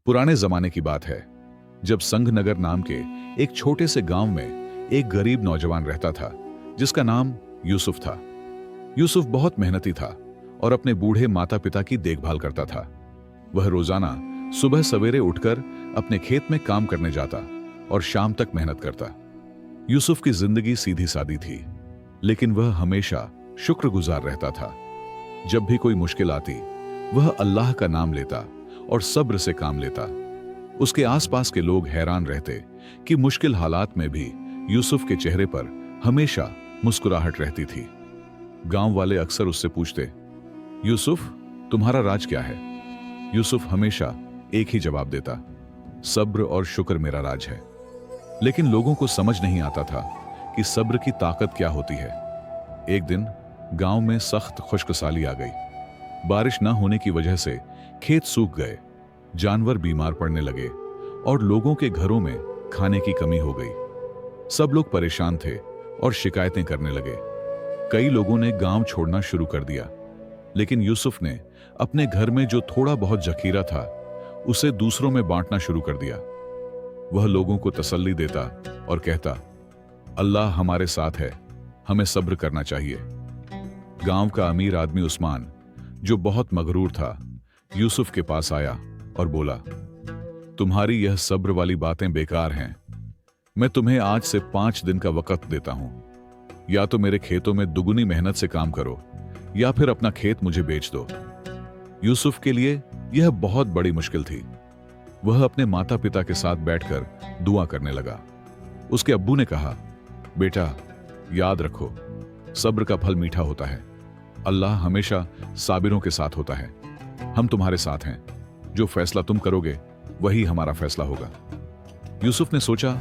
पुराने जमाने की बात है, जब संघनगर नाम के एक छोटे से गांव में एक गरीब नौजवान रहता था जिसका नाम यूसुफ था। यूसुफ बहुत मेहनती था और अपने बूढ़े माता पिता की देखभाल करता था। वह रोजाना सुबह सवेरे उठकर अपने खेत में काम करने जाता और शाम तक मेहनत करता। यूसुफ की जिंदगी सीधी सादी थी, लेकिन वह हमेशा शुक्रगुजार रहता था। जब भी कोई मुश्किल आती, वह अल्लाह का नाम लेता और सब्र से काम लेता। उसके आसपास के लोग हैरान रहते कि मुश्किल हालात में भी यूसुफ के चेहरे पर हमेशा मुस्कुराहट रहती थी। गांव वाले अक्सर उससे पूछते, यूसुफ, तुम्हारा राज क्या है? यूसुफ हमेशा एक ही जवाब देता, सब्र और शुक्र मेरा राज है। लेकिन लोगों को समझ नहीं आता था कि सब्र की ताकत क्या होती है। एक दिन गांव में सख्त खुश्कसाली आ गई। बारिश न होने की वजह से खेत सूख गए, जानवर बीमार पड़ने लगे और लोगों के घरों में खाने की कमी हो गई। सब लोग परेशान थे और शिकायतें करने लगे। कई लोगों ने गांव छोड़ना शुरू कर दिया, लेकिन यूसुफ ने अपने घर में जो थोड़ा बहुत जखीरा था उसे दूसरों में बांटना शुरू कर दिया। वह लोगों को तसल्ली देता और कहता, अल्लाह हमारे साथ है, हमें सब्र करना चाहिए। गांव का अमीर आदमी उस्मान, जो बहुत मगरूर था, यूसुफ के पास आया और बोला, तुम्हारी यह सब्र वाली बातें बेकार हैं। मैं तुम्हें आज से 5 दिन का वक्त देता हूं। या तो मेरे खेतों में दुगुनी मेहनत से काम करो या फिर अपना खेत मुझे बेच दो। यूसुफ के लिए यह बहुत बड़ी मुश्किल थी। वह अपने माता पिता के साथ बैठकर दुआ करने लगा। उसके अब्बू ने कहा, बेटा, याद रखो, सब्र का फल मीठा होता है। अल्लाह हमेशा साबिरों के साथ होता है। हम तुम्हारे साथ हैं। जो फैसला तुम करोगे वही हमारा फैसला होगा। यूसुफ ने सोचा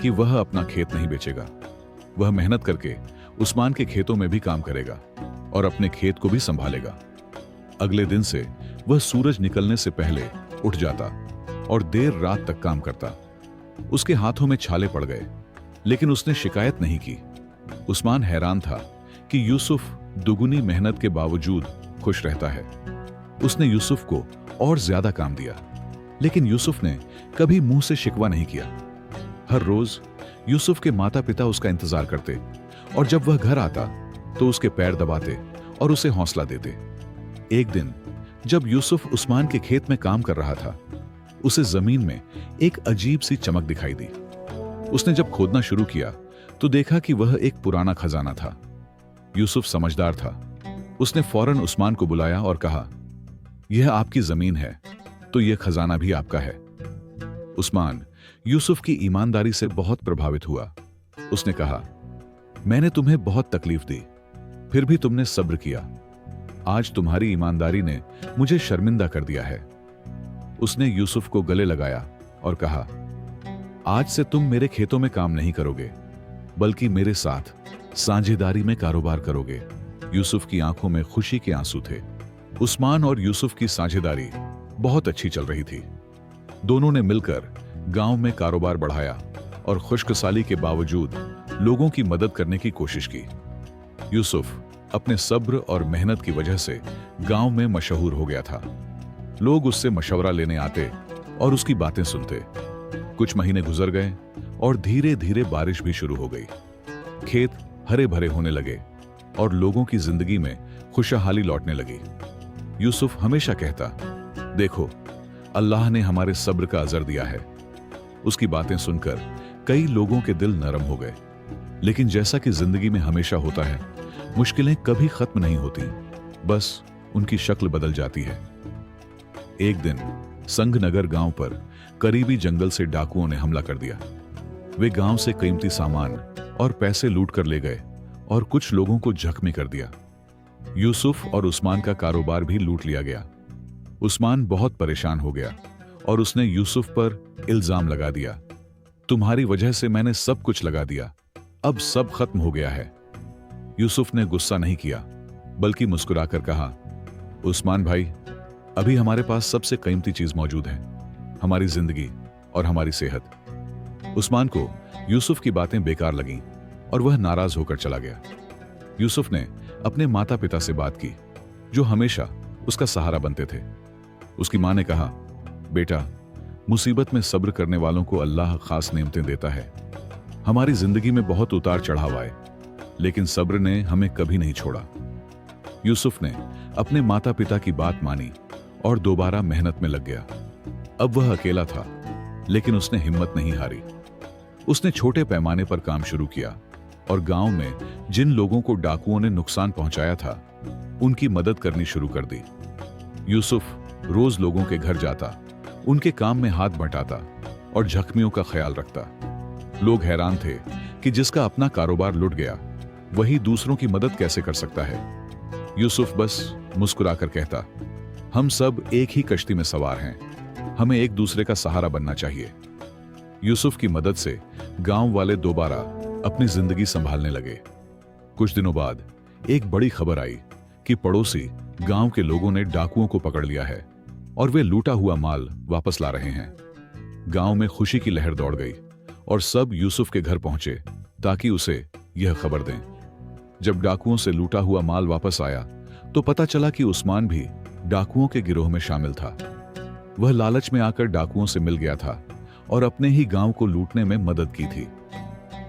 कि वह अपना खेत नहीं बेचेगा। वह मेहनत करके उस्मान के खेतों में भी काम करेगा और अपने खेत को भी संभालेगा। अगले दिन से वह सूरज निकलने से पहले उठ जाता और देर रात तक काम करता। उसके हाथों में छाले पड़ गए, लेकिन उसने शिकायत नहीं की। उस्मान हैरान था कि यूसुफ दुगुनी मेहनत के बावजूद खुश रहता है। उसने यूसुफ को और ज्यादा काम दिया, लेकिन यूसुफ ने कभी मुंह से शिकवा नहीं किया। हर रोज यूसुफ के माता पिता उसका इंतजार करते और जब वह घर आता तो उसके पैर दबाते और उसे हौसला देते। एक दिन जब यूसुफ उस्मान के खेत में काम कर रहा था, उसे जमीन में एक अजीब सी चमक दिखाई दी। उसने जब खोदना शुरू किया तो देखा कि वह एक पुराना खजाना था। यूसुफ समझदार था। उसने फौरन उस्मान को बुलाया और कहा, यह आपकी जमीन है तो यह खजाना भी आपका है। उस्मान यूसुफ की ईमानदारी से बहुत प्रभावित हुआ। उसने कहा, मैंने तुम्हें बहुत तकलीफ दी, फिर भी तुमने सब्र किया। आज तुम्हारी ईमानदारी ने मुझे शर्मिंदा कर दिया है। उसने यूसुफ को गले लगाया और कहा, आज से तुम मेरे खेतों में काम नहीं करोगे, बल्कि मेरे साथ साझेदारी में कारोबार करोगे। यूसुफ की आंखों में खुशी के आंसू थे। उस्मान और यूसुफ की साझेदारी बहुत अच्छी चल रही थी। दोनों ने मिलकर गांव में कारोबार बढ़ाया और खुशकसाली के बावजूद लोगों की मदद करने की कोशिश की। यूसुफ अपने सब्र और मेहनत की वजह से गांव में मशहूर हो गया था। लोग उससे मशवरा लेने आते और उसकी बातें सुनते। कुछ महीने गुजर गए और धीरे धीरे बारिश भी शुरू हो गई। खेत हरे भरे होने लगे और लोगों की जिंदगी में खुशहाली लौटने लगी। यूसुफ हमेशा कहता, देखो, अल्लाह ने हमारे सब्र का अजर दिया है। उसकी बातें सुनकर कई लोगों के दिल नरम हो गए। लेकिन जैसा कि जिंदगी में हमेशा होता है, मुश्किलें कभी खत्म नहीं होती, बस उनकी शक्ल बदल जाती है। एक दिन संघनगर गांव पर करीबी जंगल से डाकुओं ने हमला कर दिया। वे गांव से कीमती सामान और पैसे लूट कर ले गए और कुछ लोगों को जख्मी कर दिया। यूसुफ और उस्मान का कारोबार भी लूट लिया गया। उस्मान बहुत परेशान हो गया और उसने यूसुफ पर इल्जाम लगा दिया, तुम्हारी वजह से मैंने सब कुछ लगा दिया, अब सब खत्म हो गया है। यूसुफ ने गुस्सा नहीं किया, बल्कि मुस्कुराकर कहा, उस्मान भाई, अभी हमारे पास सबसे कीमती चीज मौजूद है, हमारी जिंदगी और हमारी सेहत। उस्मान को यूसुफ की बातें बेकार लगीं और वह नाराज होकर चला गया। यूसुफ ने अपने माता पिता से बात की, जो हमेशा उसका सहारा बनते थे। उसकी मां ने कहा, बेटा, मुसीबत में सब्र करने वालों को अल्लाह खास नेमतें देता है। हमारी जिंदगी में बहुत उतार चढ़ाव आए, लेकिन सब्र ने हमें कभी नहीं छोड़ा। यूसुफ ने अपने माता पिता की बात मानी और दोबारा मेहनत में लग गया। अब वह अकेला था, लेकिन उसने हिम्मत नहीं हारी। उसने छोटे पैमाने पर काम शुरू किया और गांव में जिन लोगों को डाकुओं ने नुकसान पहुंचाया था, उनकी मदद करनी शुरू कर दी। यूसुफ रोज लोगों के घर जाता, उनके काम में हाथ बंटाता और जख्मियों का ख्याल रखता। लोग हैरान थे कि जिसका अपना कारोबार लुट गया, वही दूसरों की मदद कैसे कर सकता है। यूसुफ बस मुस्कुराकर कहता, हम सब एक ही कश्ती में सवार हैं, हमें एक दूसरे का सहारा बनना चाहिए। यूसुफ की मदद से गांव वाले दोबारा अपनी जिंदगी संभालने लगे। कुछ दिनों बाद एक बड़ी खबर आई कि पड़ोसी गांव के लोगों ने डाकुओं को पकड़ लिया है और वे लूटा हुआ माल वापस ला रहे हैं। गांव में खुशी की लहर दौड़ गई और सब यूसुफ के घर पहुंचे ताकि उसे यह खबर दें। जब डाकुओं से लूटा हुआ माल वापस आया तो पता चला कि उस्मान भी डाकुओं के गिरोह में शामिल था। वह लालच में आकर डाकुओं से मिल गया था और अपने ही गांव को लूटने में मदद की थी।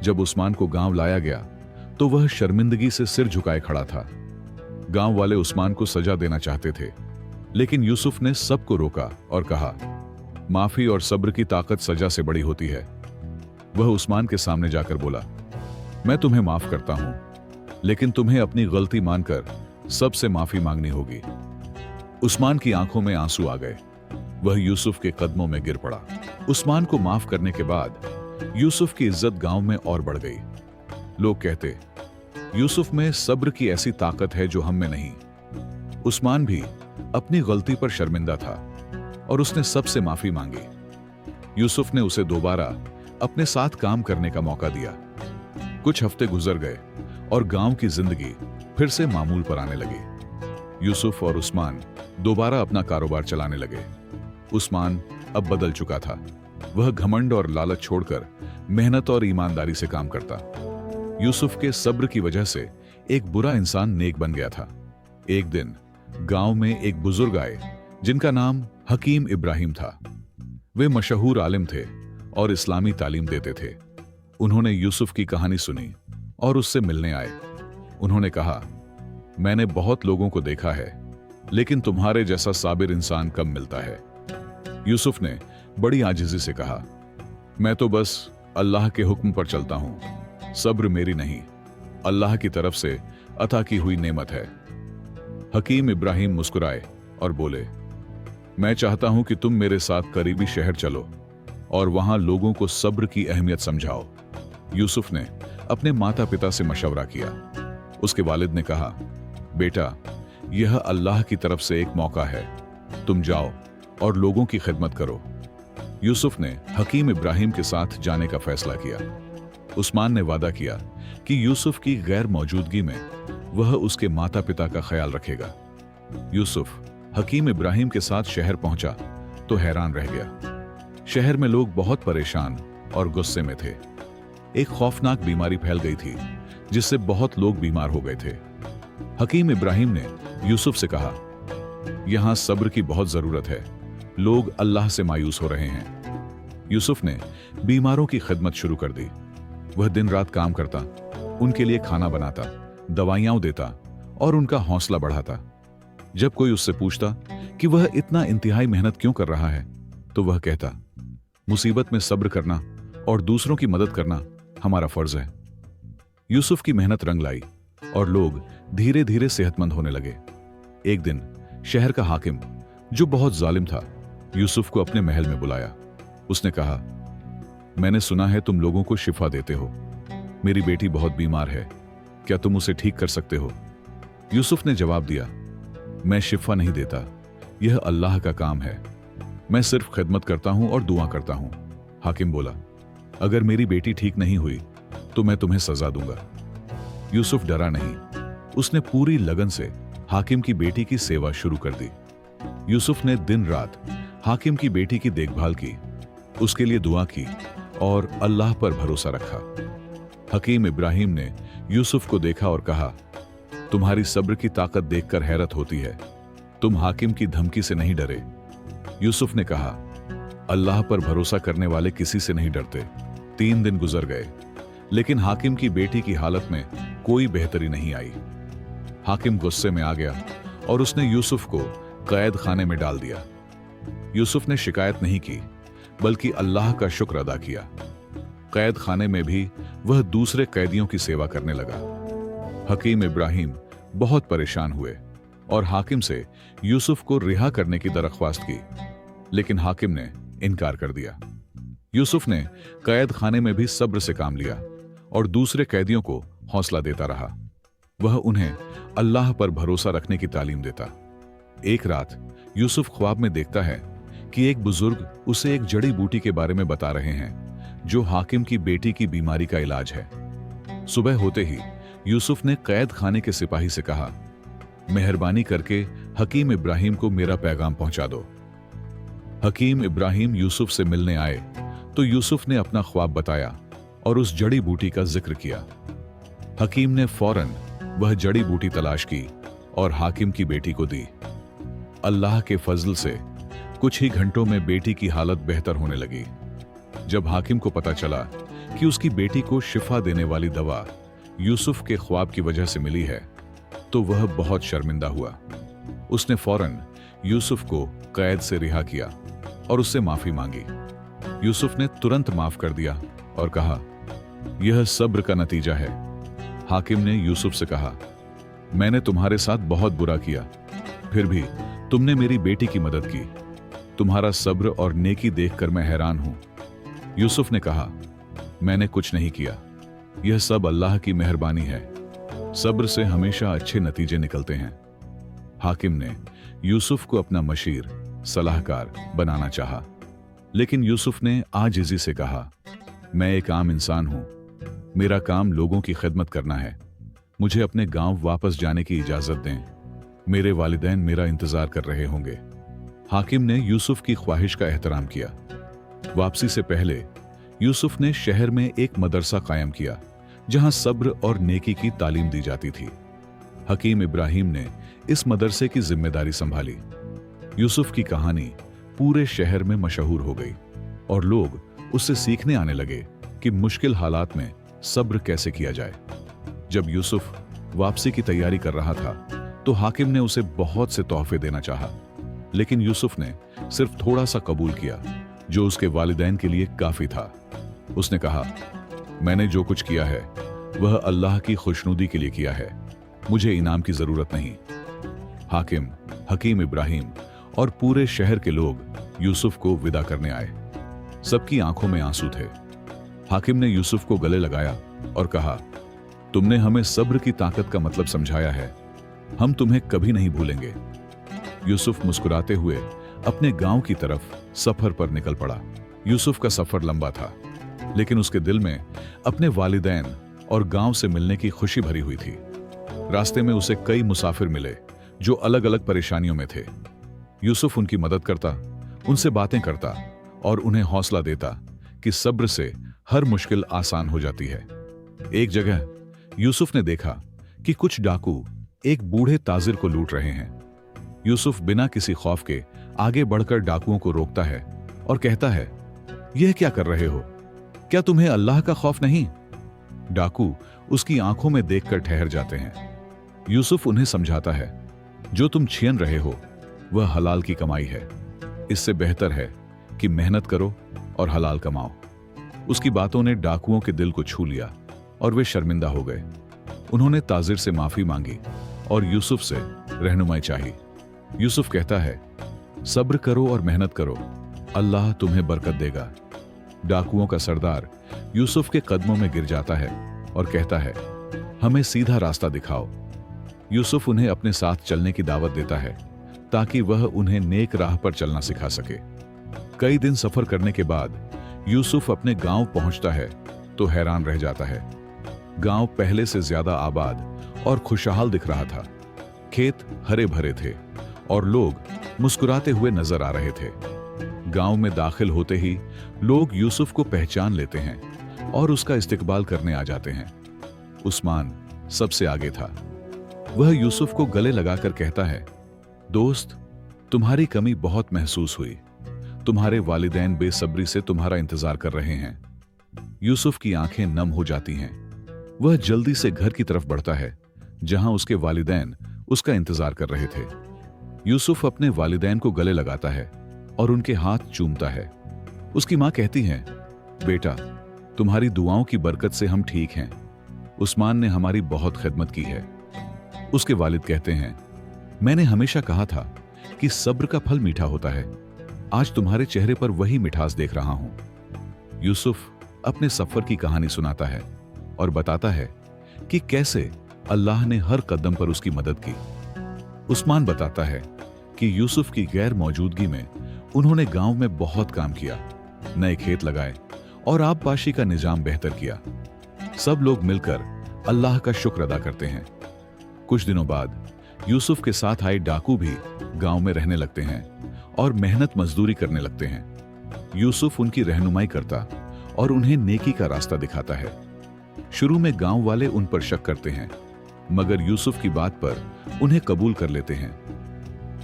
जब उस्मान को गांव लाया गया तो वह शर्मिंदगी से सिर झुकाए खड़ा था। गांव वाले उस्मान को सजा देना चाहते थे, लेकिन यूसुफ ने सबको रोका और कहा, माफी और सब्र की ताकत सजा से बड़ी होती है। वह उस्मान के सामने जाकर बोला, मैं तुम्हें माफ करता हूं, लेकिन तुम्हें अपनी गलती मानकर सबसे माफी मांगनी होगी। उस्मान की आंखों में आंसू आ गए। वह यूसुफ के कदमों में गिर पड़ा। उस्मान को माफ करने के बाद यूसुफ की इज्जत गांव में और बढ़ गई। लोग कहते, यूसुफ में सब्र की ऐसी ताकत है जो हम में नहीं। उस्मान भी अपनी गलती पर शर्मिंदा था और उसने सबसे माफी मांगी। यूसुफ ने उसे दोबारा अपने साथ काम करने का मौका दिया। कुछ हफ्ते गुजर गए और गांव की जिंदगी फिर से मामूल पर आने लगी। यूसुफ और उस्मान दोबारा अपना कारोबार चलाने लगे। उस्मान अब बदल चुका था। वह घमंड और लालच छोड़कर मेहनत और ईमानदारी से काम करता। यूसुफ के सब्र की वजह से एक बुरा इंसान नेक बन गया था। एक दिन गांव में एक बुजुर्ग आए जिनका नाम हकीम इब्राहिम था। वे मशहूर आलिम थे और इस्लामी तालीम देते थे। उन्होंने यूसुफ की कहानी सुनी और उससे मिलने आए। उन्होंने कहा, मैंने बहुत लोगों को देखा है, लेकिन तुम्हारे जैसा साबिर इंसान कम मिलता है। यूसुफ ने बड़ी आजिज़ी से कहा, मैं तो बस अल्लाह के हुक्म पर चलता हूं। सब्र मेरी नहीं, अल्लाह की तरफ से अता की हुई नेमत है। हकीम इब्राहिम मुस्कुराए और बोले, मैं चाहता हूं कि तुम मेरे साथ करीबी शहर चलो और वहां लोगों को सब्र की अहमियत समझाओ। यूसुफ ने अपने माता पिता से मशवरा किया। उसके वालिद ने कहा, बेटा, यह अल्लाह की तरफ से एक मौका है, तुम जाओ और लोगों की खिदमत करो। यूसुफ ने हकीम इब्राहिम के साथ जाने का फैसला किया। उस्मान ने वादा किया कि यूसुफ की गैर मौजूदगी में वह उसके माता पिता का ख्याल रखेगा। यूसुफ हकीम इब्राहिम के साथ शहर पहुंचा तो हैरान रह गया। शहर में लोग बहुत परेशान और गुस्से में थे। एक खौफनाक बीमारी फैल गई थी जिससे बहुत लोग बीमार हो गए थे। हकीम इब्राहिम ने यूसुफ से कहा, यहां सब्र की बहुत जरूरत है, लोग अल्लाह से मायूस हो रहे हैं। यूसुफ ने बीमारों की खिदमत शुरू कर दी। वह दिन रात काम करता, उनके लिए खाना बनाता, दवाइयां देता और उनका हौसला बढ़ाता। जब कोई उससे पूछता कि वह इतना इंतहाई मेहनत क्यों कर रहा है, तो वह कहता, मुसीबत में सब्र करना और दूसरों की मदद करना हमारा फर्ज है। यूसुफ की मेहनत रंग लाई और लोग धीरे धीरे सेहतमंद होने लगे। एक दिन शहर का हाकिम, जो बहुत जालिम था, यूसुफ को अपने महल में बुलाया। उसने कहा, मैंने सुना है तुम लोगों को शिफा देते हो। मेरी बेटी बहुत बीमार है, क्या तुम उसे ठीक कर सकते हो? यूसुफ ने जवाब दिया, मैं शिफा नहीं देता, यह अल्लाह का काम है। मैं सिर्फ खिदमत करता हूं और दुआ करता हूं। हाकिम बोला, अगर मेरी बेटी ठीक नहीं हुई तो मैं तुम्हें सजा दूंगा। यूसुफ डरा नहीं, उसने पूरी लगन से हाकिम की बेटी की सेवा शुरू कर दी। यूसुफ ने दिन रात हाकिम की बेटी की देखभाल की, उसके लिए दुआ की और अल्लाह पर भरोसा रखा। हकीम इब्राहिम ने यूसुफ को देखा और कहा, तुम्हारी सब्र की ताकत देखकर हैरत होती है, तुम हाकिम की धमकी से नहीं डरे। यूसुफ ने कहा, अल्लाह पर भरोसा करने वाले किसी से नहीं डरते। 3 दिन गुजर गए, लेकिन हाकिम की बेटी की हालत में कोई बेहतरी नहीं आई। हाकिम गुस्से में आ गया और उसने यूसुफ को कैद खाने में डाल दिया। यूसुफ ने शिकायत नहीं की, बल्कि अल्लाह का शुक्र अदा किया। कैद खाने में भी वह दूसरे कैदियों की सेवा करने लगा। हकीम इब्राहिम बहुत परेशान हुए और हाकिम से यूसुफ को रिहा करने की दरख्वास्त की, लेकिन हाकिम ने इनकार कर दिया। यूसुफ ने कैद खाने में भी सब्र से काम लिया और दूसरे कैदियों को हौसला देता रहा। वह उन्हें अल्लाह पर भरोसा रखने की तालीम देता। एक रात यूसुफ ख्वाब में देखता है कि एक बुजुर्ग उसे एक जड़ी बूटी के बारे में बता रहे हैं जो हाकिम की बेटी की बीमारी का इलाज है। सुबह होते ही यूसुफ ने कैद खाने के सिपाही से कहा, मेहरबानी करके हकीम इब्राहिम को मेरा पैगाम पहुंचा दो। हकीम इब्राहिम यूसुफ से मिलने आए तो यूसुफ ने अपना ख्वाब बताया और उस जड़ी बूटी का जिक्र किया। हकीम ने फौरन वह जड़ी बूटी तलाश की और हाकिम की बेटी को दी। अल्लाह के फजल से कुछ ही घंटों में बेटी की हालत बेहतर होने लगी। जब हाकिम को पता चला कि उसकी बेटी को शिफा देने वाली दवा यूसुफ के ख्वाब की वजह से मिली है, तो वह बहुत शर्मिंदा हुआ। उसने फौरन यूसुफ को कैद से रिहा किया और उससे माफी मांगी। यूसुफ ने तुरंत माफ कर दिया और कहा, यह सब्र का नतीजा है। हाकिम ने यूसुफ से कहा, मैंने तुम्हारे साथ बहुत बुरा किया, फिर भी तुमने मेरी बेटी की मदद की। तुम्हारा सब्र और नेकी देखकर मैं हैरान हूं। यूसुफ ने कहा, मैंने कुछ नहीं किया, यह सब अल्लाह की मेहरबानी है। सब्र से हमेशा अच्छे नतीजे निकलते हैं। हाकिम ने यूसुफ को अपना मशीर, सलाहकार बनाना चाहा, लेकिन यूसुफ ने आजिज़ी से कहा, मैं एक आम इंसान हूं, मेरा काम लोगों की खिदमत करना है। मुझे अपने गांव वापस जाने की इजाजत दें, मेरे वालिदैन मेरा इंतजार कर रहे होंगे। हाकिम ने यूसुफ की ख्वाहिश का एहतराम किया। वापसी से पहले यूसुफ ने शहर में एक मदरसा कायम किया जहां सब्र और नेकी की तालीम दी जाती थी। हकीम इब्राहिम ने इस मदरसे की जिम्मेदारी संभाली। यूसुफ की कहानी पूरे शहर में मशहूर हो गई और लोग उससे सीखने आने लगे कि मुश्किल हालात में सब्र कैसे किया जाए। जब यूसुफ वापसी की तैयारी कर रहा था तो हाकिम ने उसे बहुत से तोहफे देना चाहा, लेकिन यूसुफ ने सिर्फ थोड़ा सा कबूल किया जो उसके वालिदैन के लिए काफी था। उसने कहा, मैंने जो कुछ किया है वह अल्लाह की खुशनुदी के लिए किया है, मुझे इनाम की जरूरत नहीं। हाकिम, हकीम इब्राहिम और पूरे शहर के लोग यूसुफ को विदा करने आए। सबकी आंखों में आंसू थे। हाकिम ने यूसुफ को गले लगाया और कहा, तुमने हमें सब्र की ताकत का मतलब समझाया है, हम तुम्हें कभी नहीं भूलेंगे। यूसुफ मुस्कुराते हुए अपने गांव की तरफ सफर पर निकल पड़ा। यूसुफ का सफर लंबा था, लेकिन उसके दिल में अपने वालिदैन और गांव से मिलने की खुशी भरी हुई थी। रास्ते में उसे कई मुसाफिर मिले जो अलग अलग परेशानियों में थे। यूसुफ उनकी मदद करता, उनसे बातें करता और उन्हें हौसला देता कि सब्र से हर मुश्किल आसान हो जाती है। एक जगह यूसुफ ने देखा कि कुछ डाकू एक बूढ़े ताजिर को लूट रहे हैं। यूसुफ बिना किसी खौफ के आगे बढ़कर डाकुओं को रोकता है और कहता है, यह क्या कर रहे हो? क्या तुम्हें अल्लाह का खौफ नहीं? डाकू उसकी आंखों में देखकर ठहर जाते हैं। यूसुफ उन्हें समझाता है, जो तुम छीन रहे हो वह हलाल की कमाई है। इससे बेहतर है कि मेहनत करो और हलाल कमाओ। उसकी बातों ने डाकुओं के दिल को छू लिया और वे शर्मिंदा हो गए। उन्होंने ताजिर से माफी मांगी और यूसुफ से रहनुमाई चाही। यूसुफ कहता है, सब्र करो और मेहनत करो, अल्लाह तुम्हें बरकत देगा। डाकुओं का सरदार यूसुफ के कदमों में गिर जाता है और कहता है, हमें सीधा रास्ता दिखाओ। यूसुफ उन्हें अपने साथ चलने की दावत देता है ताकि वह उन्हें नेक राह पर चलना सिखा सके। कई दिन सफर करने के बाद यूसुफ अपने गांव पहुंचता है तो हैरान रह जाता है। गांव पहले से ज्यादा आबाद और खुशहाल दिख रहा था। खेत हरे भरे थे और लोग मुस्कुराते हुए नजर आ रहे थे। गांव में दाखिल होते ही लोग यूसुफ को पहचान लेते हैं और उसका इस्तकबाल करने आ जाते हैं। उस्मान सबसे आगे था। वह यूसुफ को गले लगाकर कहता है, दोस्त, तुम्हारी कमी बहुत महसूस हुई। तुम्हारे वालिदैन बेसब्री से तुम्हारा इंतजार कर रहे हैं। यूसुफ की आंखें नम हो जाती हैं। वह जल्दी से घर की तरफ बढ़ता है जहां उसके वालिदैन उसका इंतजार कर रहे थे। यूसुफ अपने वालिदैन को गले लगाता है और उनके हाथ चूमता है। उसकी मां कहती है, बेटा, तुम्हारी दुआओं की बरकत से हम ठीक हैं। उस्मान ने हमारी बहुत खिदमत की है। उसके वालिद कहते हैं, मैंने हमेशा कहा था कि सब्र का फल मीठा होता है। आज तुम्हारे चेहरे पर वही मिठास देख रहा हूं। यूसुफ अपने सफर की कहानी सुनाता है और बताता है कि कैसे अल्लाह ने हर कदम पर उसकी मदद की। उस्मान बताता है कि यूसुफ की गैर मौजूदगी में उन्होंने गांव में बहुत काम किया, नए खेत लगाए और आबपाशी का निजाम बेहतर किया। सब लोग मिलकर अल्लाह का शुक्र अदा करते हैं। कुछ दिनों बाद यूसुफ के साथ आए डाकू भी गांव में रहने लगते हैं और मेहनत मजदूरी करने लगते हैं। यूसुफ उनकी रहनुमाई करता और उन्हें नेकी का रास्ता दिखाता है। शुरू में गांव वाले उन पर शक करते हैं, मगर यूसुफ की बात पर उन्हें कबूल कर लेते हैं।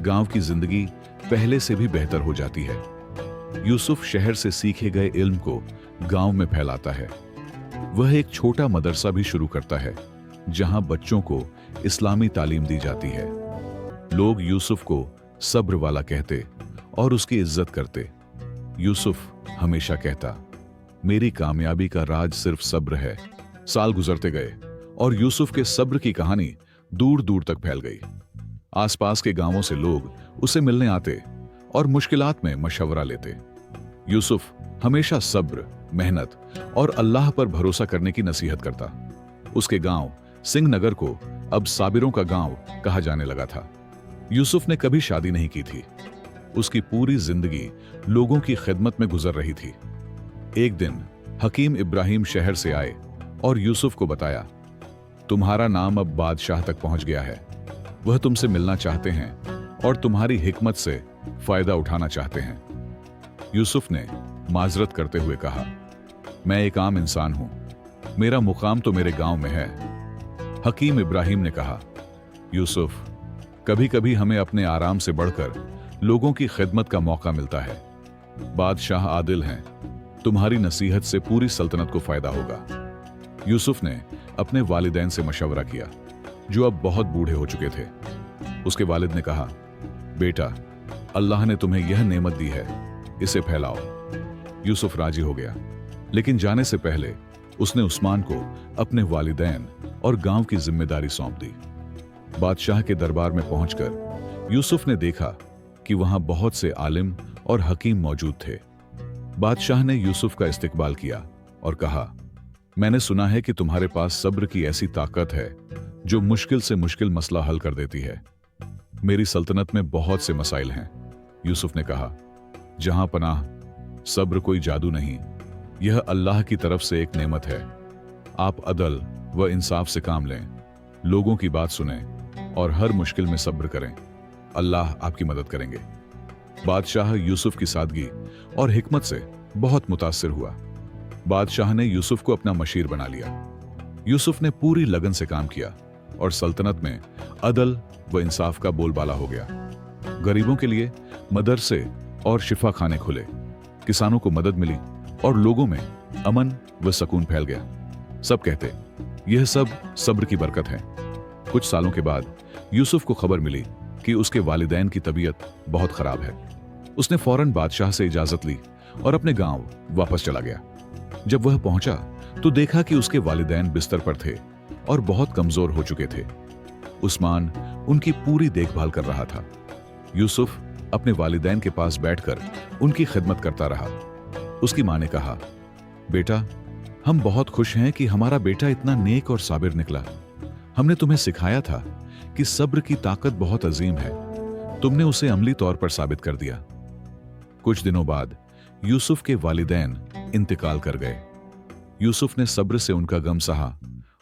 गांव की जिंदगी पहले से भी बेहतर हो जाती है। यूसुफ शहर से सीखे गए इल्म को गांव में फैलाता है। वह एक छोटा मदरसा भी शुरू करता है जहां बच्चों को इस्लामी तालीम दी जाती है। लोग यूसुफ को सब्र वाला कहते और उसकी इज्जत करते। यूसुफ हमेशा कहता, मेरी कामयाबी का राज सिर्फ सब्र है। साल गुजरते गए और यूसुफ के सब्र की कहानी दूर दूर तक फैल गई। आसपास के गांवों से लोग उसे मिलने आते और मुश्किलात में मशवरा लेते। यूसुफ हमेशा सब्र, मेहनत और अल्लाह पर भरोसा करने की नसीहत करता। उसके गांव सिंह नगर को अब साबिरों का गांव कहा जाने लगा था। यूसुफ ने कभी शादी नहीं की थी। उसकी पूरी जिंदगी लोगों की खिदमत में गुजर रही थी। एक दिन हकीम इब्राहिम शहर से आए और यूसुफ को बताया, तुम्हारा नाम अब बादशाह तक पहुंच गया है। वह तुमसे मिलना चाहते हैं और तुम्हारी हिकमत से फायदा उठाना चाहते हैं। यूसुफ ने माजरत करते हुए कहा, मैं एक आम इंसान हूं, मेरा मुकाम तो मेरे गांव में है। हकीम इब्राहिम ने कहा, यूसुफ, कभी कभी हमें अपने आराम से बढ़कर लोगों की खिदमत का मौका मिलता है। बादशाह आदिल हैं, तुम्हारी नसीहत से पूरी सल्तनत को फायदा होगा। यूसुफ ने अपने वालिदैन से मशवरा किया, जो अब बहुत बूढ़े हो चुके थे। उसके वालिद ने कहा, बेटा, अल्लाह ने तुम्हें यह नेमत दी है, इसे फैलाओ। यूसुफ राजी हो गया, लेकिन जाने से पहले उसने उस्मान को अपने वालिदैन और गांव की जिम्मेदारी सौंप दी। बादशाह के दरबार में पहुंचकर यूसुफ ने देखा कि वहां बहुत से आलिम और हकीम मौजूद थे। बादशाह ने यूसुफ का इस्तकबाल किया और कहा, मैंने सुना है कि तुम्हारे पास सब्र की ऐसी ताकत है जो मुश्किल से मुश्किल मसला हल कर देती है। मेरी सल्तनत में बहुत से मसाइल हैं। यूसुफ ने कहा, जहां पनाह, सब्र कोई जादू नहीं, यह अल्लाह की तरफ से एक नेमत है। आप अदल व इंसाफ से काम लें, लोगों की बात सुनें और हर मुश्किल में सब्र करें। अल्लाह आपकी मदद करेंगे। बादशाह यूसुफ की सादगी और हिकमत से बहुत मुतासिर हुआ। बादशाह ने यूसुफ को अपना मशीर बना लिया। यूसुफ ने पूरी लगन से काम किया और सल्तनत में अदल व इंसाफ का बोलबाला हो गया। गरीबों के लिए मदरसे और शिफा खाने खुले, किसानों को मदद मिली और लोगों में अमन व सुकून फैल गया। सब कहते, यह सब सब्र की बरकत है। कुछ सालों के बाद यूसुफ को खबर मिली कि उसके वालिदैन की तबीयत बहुत खराब है। उसने फौरन बादशाह से इजाजत ली और अपने गांव वापस चला गया। जब वह पहुंचा तो देखा कि उसके वालिदैन बिस्तर पर थे और बहुत कमजोर हो चुके थे। उस्मान उनकी पूरी देखभाल कर रहा था। यूसुफ अपने वालिदैन के पास बैठकर उनकी खिदमत करता रहा। उसकी मां ने कहा, बेटा, हम बहुत खुश हैं कि हमारा बेटा इतना नेक और साबिर निकला। हमने तुम्हें सिखाया था कि सब्र की ताकत बहुत अजीम है। तुमने उसे अमली तौर पर साबित कर दिया। कुछ दिनों बाद यूसुफ के वालिदैन इंतकाल कर गए। यूसुफ ने सब्र से उनका गम सहा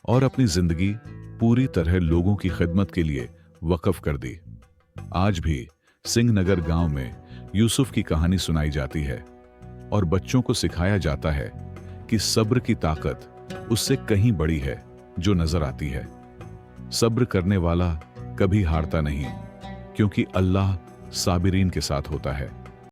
और अपनी जिंदगी पूरी तरह लोगों की खिदमत के लिए वक्फ कर दी। आज भी सिंह नगर गांव में यूसुफ की कहानी सुनाई जाती है और बच्चों को सिखाया जाता है कि सब्र की ताकत उससे कहीं बड़ी है जो नजर आती है। सब्र करने वाला कभी हारता नहीं, क्योंकि अल्लाह साबिरीन के साथ होता है।